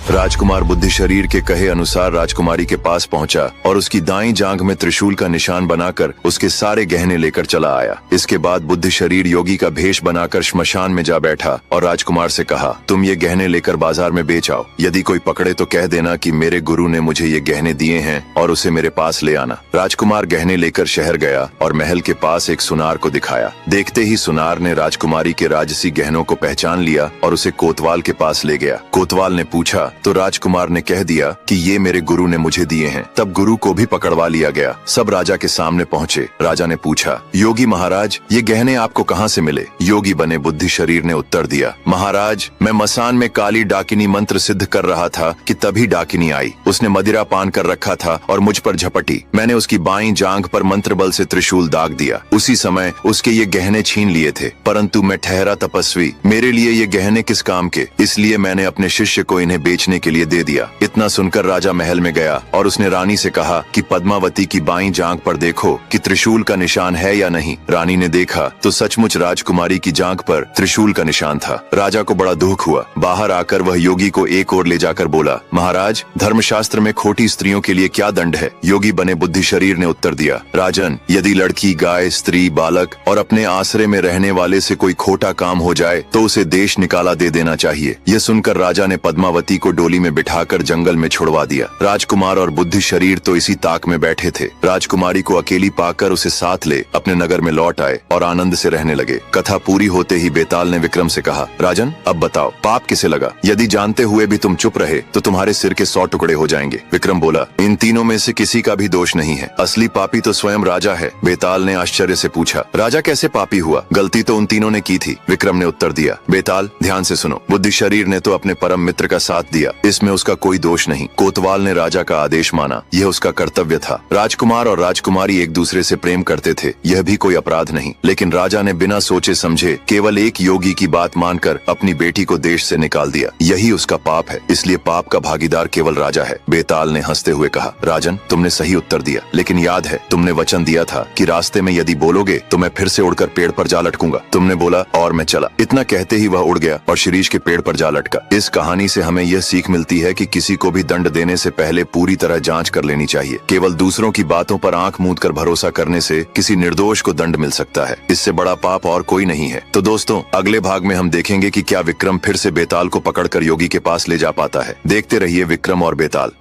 राजकुमार बुद्धि शरीर के कहे अनुसार राजकुमारी के पास पहुंचा और उसकी दाईं जांघ में त्रिशूल का निशान बनाकर उसके सारे गहने लेकर चला आया। इसके बाद बुद्धि शरीर योगी का भेष बनाकर श्मशान में जा बैठा और राजकुमार से कहा, तुम ये गहने लेकर बाजार में बेच आओ। यदि कोई पकड़े तो कह देना कि मेरे गुरु ने मुझे ये गहने दिए हैं और उसे मेरे पास ले आना। राजकुमार गहने लेकर शहर गया और महल के पास एक सुनार को दिखाया। देखते ही सुनार ने राजकुमारी के राजसी गहनों को पहचान लिया और उसे कोतवाल के पास ले गया। कोतवाल ने पूछा तो राजकुमार ने कह दिया कि ये मेरे गुरु ने मुझे दिए हैं। तब गुरु को भी पकड़वा लिया गया। सब राजा के सामने पहुँचे। राजा ने पूछा, योगी महाराज, ये गहने आपको कहाँ से मिले? योगी बने बुद्धि शरीर ने उत्तर दिया, महाराज, मैं मसान में काली डाकिनी मंत्र सिद्ध कर रहा था कि तभी डाकिनी आई। उसने मदिरा पान कर रखा था और मुझ पर झपटी। मैंने उसकी बाईं जांघ पर मंत्र बल से त्रिशूल दाग दिया। उसी समय उसके ये गहने छीन लिए थे, परंतु मैं ठहरा तपस्वी, मेरे लिए ये गहने किस काम के, इसलिए मैंने अपने शिष्य को इन्हें बेचने के लिए दे दिया। इतना सुनकर राजा महल में गया और उसने रानी से कहा कि पद्मावती की बाईं जांघ पर देखो कि त्रिशूल का निशान है या नहीं। रानी ने देखा तो सचमुच राजकुमारी की जांघ पर त्रिशूल का निशान था। राजा को बड़ा दुख हुआ। बाहर आकर वह योगी को एक ओर ले जाकर बोला, महाराज, धर्मशास्त्र में खोटी स्त्रियों के लिए क्या दंड है? योगी बने बुद्धि शरीर ने उत्तर दिया, राजन, यदि लड़की, गाय, स्त्री, बालक और अपने आश्रय में रहने वाले से कोई खोटा काम हो जाए तो उसे देश निकाला दे देना चाहिए। यह सुनकर राजा ने पद्मावती को डोली में बिठाकर जंगल में छुड़वा दिया। राजकुमार और बुद्धि शरीर तो इसी ताक में बैठे थे। राजकुमारी को अकेली पाकर उसे साथ ले अपने नगर में लौट आए और आनंद से रहने लगे। कथा पूरी होते ही बेताल ने विक्रम से कहा, राजन, अब बताओ पाप किसे लगा? यदि जानते हुए भी तुम चुप रहे तो तुम्हारे सिर के 100 टुकड़े हो जाएंगे। विक्रम बोला, इन तीनों में से किसी का भी दोष नहीं है। असली पापी तो स्वयं राजा है। बेताल ने आश्चर्य से पूछा, राजा कैसे पापी हुआ? गलती तो उन तीनों ने की थी। विक्रम ने उत्तर दिया, बेताल, ध्यान से सुनो। बुद्धि शरीर ने तो अपने परम मित्र का साथ दिया, इसमें उसका कोई दोष नहीं। कोतवाल ने राजा का आदेश माना, यह उसका कर्तव्य था। राजकुमार और राजकुमारी एक दूसरे से प्रेम करते थे, यह भी कोई अपराध नहीं। लेकिन राजा ने बिना सोचे समझे केवल एक योगी की बात मानकर अपनी बेटी को देश से निकाल दिया। यही उसका पाप है, इसलिए पाप का भागीदार केवल राजा है। बेताल ने हंसते हुए कहा, राजन, तुमने सही उत्तर दिया, लेकिन याद है तुमने वचन दिया था कि रास्ते में यदि बोलोगे तो मैं फिर से उड़कर पेड़ पर जा लटकूंगा। तुमने बोला और मैं चला। इतना कहते ही वह उड़ गया और शिरीष के पेड़ पर जा लटका। इस कहानी से हमें यह सीख मिलती है कि किसी को भी दंड देने से पहले पूरी तरह जांच कर लेनी चाहिए। केवल दूसरों की बातों पर आंख मूंद कर भरोसा करने से किसी निर्दोष को दंड मिल सकता है। इससे बड़ा पाप और कोई नहीं है। तो दोस्तों, अगले भाग में हम देखेंगे कि क्या विक्रम फिर से बेताल को पकड़कर योगी के पास ले जा पाता है। देखते रहिए विक्रम और बेताल।